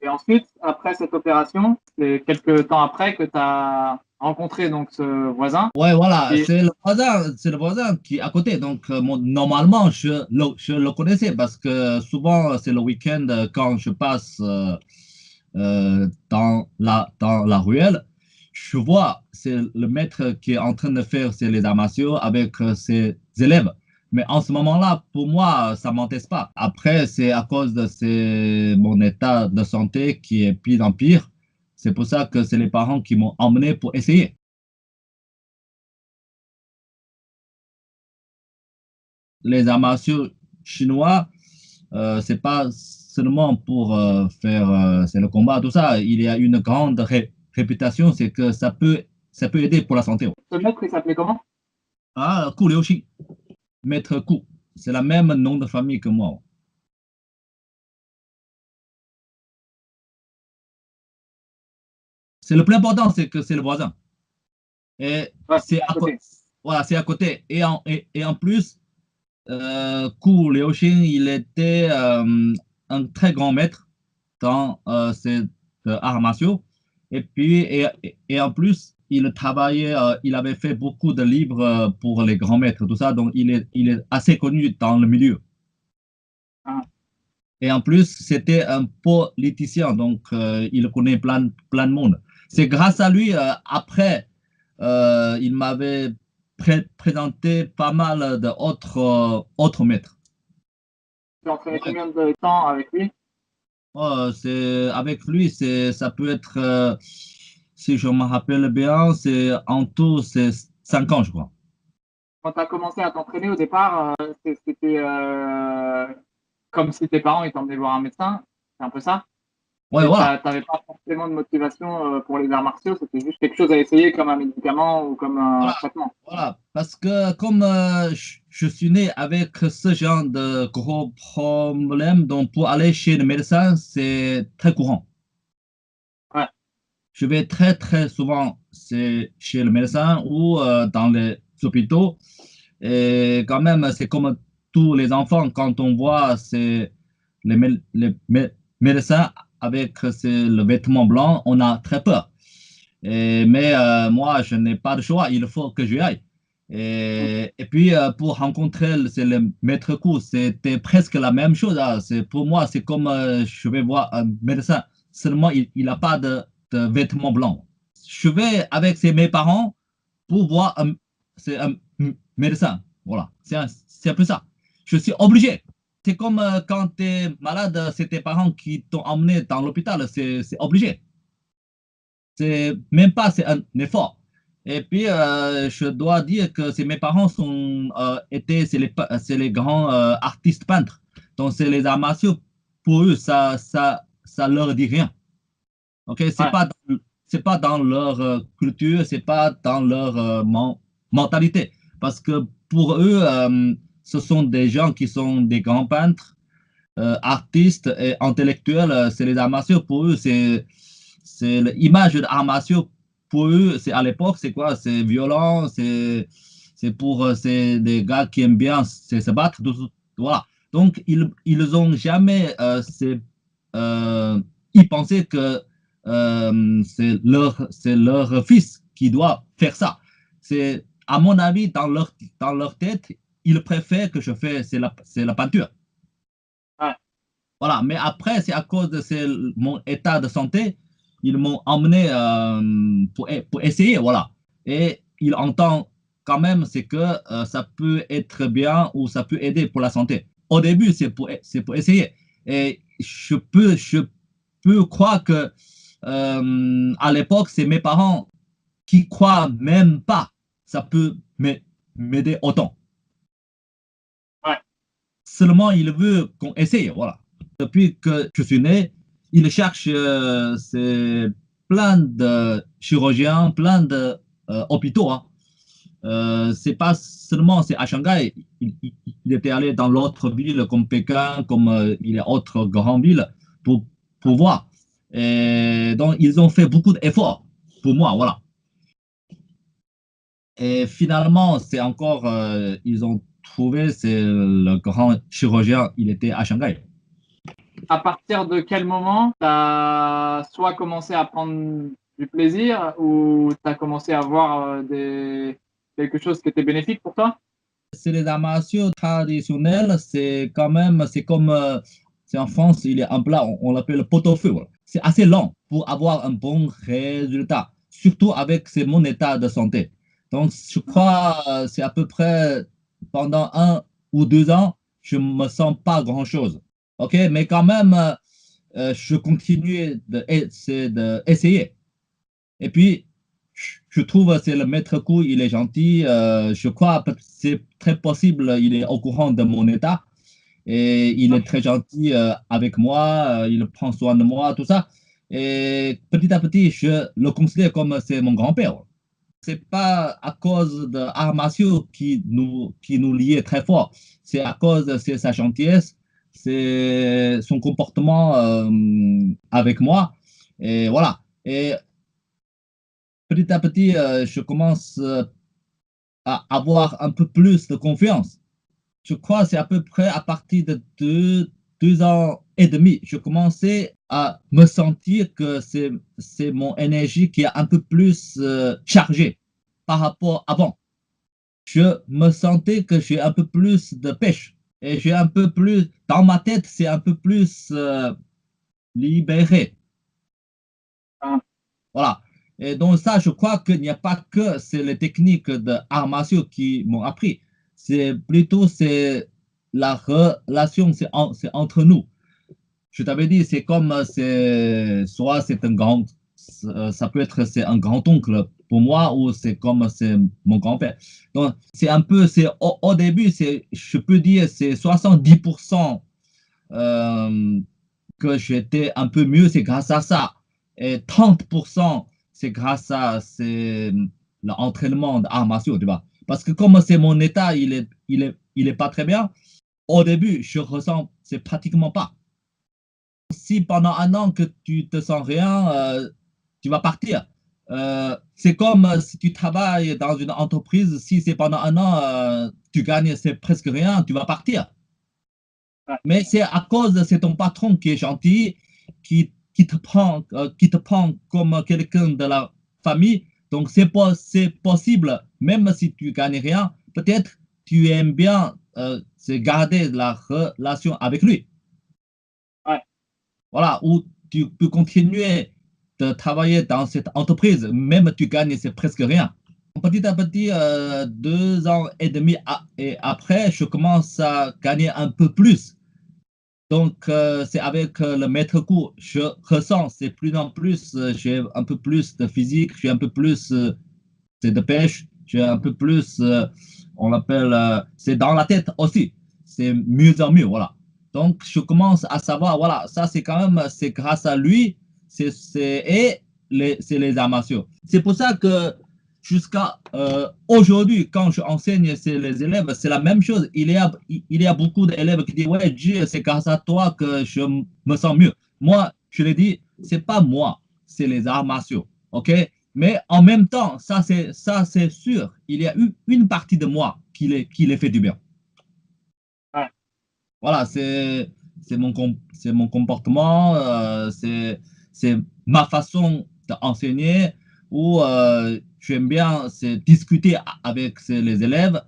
Et ensuite, après cette opération, c'est quelques temps après que tu as rencontré donc ce voisin. Ouais, voilà, Et c'est le voisin qui est à côté. Donc, normalement, je le connaissais parce que souvent, c'est le week-end quand je passe dans la ruelle, je vois, c'est le maître qui est en train de faire les arts martiaux avec ses élèves. Mais en ce moment-là, pour moi, ça ne m'intéresse pas. Après, c'est à cause de mon état de santé qui est pire en pire. C'est pour ça que c'est les parents qui m'ont emmené pour essayer. Les arts martiaux chinois, c'est pas seulement pour faire c'est le combat, tout ça. Il y a une grande réputation, c'est que ça peut aider pour la santé. ce maître, il s'appelait comment? Ah, Ku Liuxin, maître Ku, c'est la même nom de famille que moi. C'est le plus important, c'est que c'est le voisin. Et Ouais, c'est à à côté. côté. Voilà, c'est à côté. Et en plus, Ku Liuxin, il était un très grand maître dans ces arts martiaux. Et puis, et en plus, il travaillait, il avait fait beaucoup de livres pour les grands maîtres, tout ça. Donc, il est assez connu dans le milieu. Ah, Et en plus, c'était un politicien, donc il connaît plein de monde. C'est grâce à lui, après, il m'avait présenté pas mal d'autres autres maîtres. tu as entraîné Ouais, combien de temps avec lui? avec lui, ça peut être, si je me rappelle bien, c'est en tout, c'est 5 ans, je crois. Quand tu as commencé à t'entraîner au départ, c'était comme si tes parents ils t'emmenaient voir un médecin, c'est un peu ça? Ouais, Et tu voilà. n'avais pas forcément de motivation pour les arts martiaux, c'était juste quelque chose à essayer comme un médicament ou comme un Voilà, traitement. voilà. Parce que comme je suis né avec ce genre de gros problèmes, donc pour aller chez le médecin, c'est très courant. Ouais, Je vais très souvent chez le médecin ou dans les hôpitaux. Et quand même, c'est comme tous les enfants, quand on voit les médecins avec le vêtement blanc, on a très peur. Mais moi, je n'ai pas de choix, il faut que j'y aille. Et puis, pour rencontrer le maître cours, c'était presque la même chose, hein. Pour moi, c'est comme je vais voir un médecin, seulement il n'a pas de vêtements blancs. Je vais avec mes parents pour voir c'est un médecin. Voilà, c'est un peu ça. Je suis obligé. C'est comme quand tu es malade, c'est tes parents qui t'ont emmené dans l'hôpital, c'est obligé. C'est même pas, c'est un effort. Et puis, je dois dire que mes parents c'est les grands artistes peintres. Donc, c'est les arts martiaux. Pour eux, ça leur dit rien. Ok, ouais, c'est pas dans leur culture, c'est pas dans leur mentalité. Parce que pour eux, ce sont des gens qui sont des grands peintres, artistes et intellectuels. C'est les arts martiaux. Pour eux, c'est l'image de arts martiaux. Pour eux, c'est à l'époque, c'est quoi? C'est violent, c'est pour c'est des gars qui aiment bien se battre. Voilà. Donc, ils ont jamais ils pensaient que c'est leur fils qui doit faire ça. C'est, à mon avis, dans leur tête, ils préfèrent que je fais, c'est la peinture. ouais. Voilà, mais après, c'est à cause de mon état de santé, ils m'ont emmené pour essayer, voilà. Et il entend quand même, c'est que ça peut être bien ou ça peut aider pour la santé. Au début, c'est pour essayer. Et je peux croire que à l'époque, c'est mes parents qui croient même pas ça peut m'aider autant. Ouais. Seulement, il veut qu'on essaye, voilà. Depuis que je suis né, il cherche plein de chirurgiens, plein de hôpitaux, hein. C'est pas seulement c'est à Shanghai, il était allé dans l'autre ville comme Pékin, comme il y a autres grandes villes pour, pour voir. Et donc, ils ont fait beaucoup d'efforts pour moi, voilà. Et finalement, c'est encore, ils ont trouvé, c'est le grand chirurgien, il était à Shanghai. à partir de quel moment tu as soit commencé à prendre du plaisir ou tu as commencé à voir quelque chose qui était bénéfique pour toi? C'est les arts martiaux traditionnels, c'est quand même, c'est comme, c'est en France, il est un plat, on l'appelle pot-au-feu. Voilà. C'est assez lent pour avoir un bon résultat, surtout avec mon état de santé. Donc, je crois, c'est à peu près pendant 1 ou 2 ans, je ne me sens pas grand-chose. OK, mais quand même, je continue d'essayer. Et puis, je trouve que c'est le maître coup, il est gentil. Je crois que c'est très possible, il est au courant de mon état et il est très gentil avec moi, il prend soin de moi, tout ça. Et petit à petit, je le considère comme c'est mon grand-père. C'est pas à cause de arts martiaux qui nous liait très fort. C'est à cause de sa gentillesse, c'est son comportement avec moi. Et voilà. Et petit à petit, je commence à avoir un peu plus de confiance. Je crois que c'est à peu près à partir de 2 ans et demi, je commençais à me sentir que c'est mon énergie qui est un peu plus chargée par rapport à avant. Je me sentais que j'ai un peu plus de pêche et j'ai un peu plus, dans ma tête, c'est un peu plus libéré. Ah, Voilà. Et donc ça, je crois qu'il n'y a pas que c'est les techniques d'arts martiaux qui m'ont appris. C'est plutôt c'est la relation, c'est entre nous. Je t'avais dit, c'est comme c'est soit c'est un grand, ça peut être c'est un grand oncle pour moi ou c'est comme c'est mon grand-père. Donc c'est un peu, c'est au début, c'est je peux dire c'est 70% euh, que j'étais un peu mieux, c'est grâce à ça. Et 30%, c'est grâce à l'entraînement d'arts martiaux, tu vois. Parce que comme c'est mon état, il est pas très bien, au début, je ressens, c'est pratiquement pas. Si pendant 1 an que tu te sens rien, tu vas partir. C'est comme si tu travailles dans une entreprise, si c'est pendant 1 an, tu gagnes c'est presque rien, tu vas partir. ouais. Mais c'est à cause de c'est ton patron qui est gentil, qui te prend comme quelqu'un de la famille. Donc, c'est possible, même si tu gagnes rien, peut-être tu aimes bien c'est garder la relation avec lui. Ouais. Voilà, ou tu peux continuer de travailler dans cette entreprise, même tu gagnes c'est presque rien. Petit à petit, 2 ans et demi et après, je commence à gagner un peu plus. Donc, c'est avec le maître coup, je ressens, c'est plus en plus, j'ai un peu plus de physique, j'ai un peu plus c'est de pêche, j'ai un peu plus, on l'appelle, c'est dans la tête aussi, c'est mieux en mieux, voilà. Donc, je commence à savoir, voilà, ça c'est quand même, c'est grâce à lui, et c'est les arts martiaux. C'est pour ça que jusqu'à aujourd'hui, quand je enseigne les élèves, c'est la même chose. Il y a beaucoup d'élèves qui disent, ouais, Dieu, c'est grâce à toi que je me sens mieux. Moi, je l'ai dit, c'est pas moi, c'est les arts martiaux. OK? Mais en même temps, ça c'est sûr, il y a eu une partie de moi qui les fait du bien. Ouais. Voilà, c'est mon comportement, c'est ma façon d'enseigner où j'aime bien discuter avec les élèves.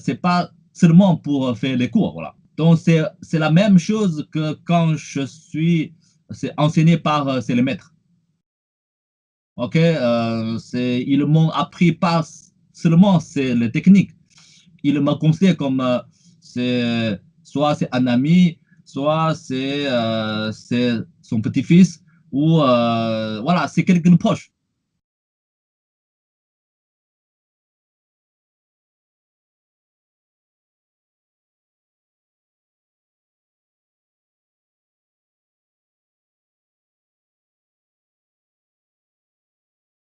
C'est pas seulement pour faire les cours, voilà. Donc c'est la même chose que quand c'est enseigné par c'est les maîtres. Ok, ils m'ont appris pas seulement c'est les techniques. Ils me considèrent comme soit c'est un ami, soit c'est son petit-fils, ou voilà, c'est quelqu'un de proche.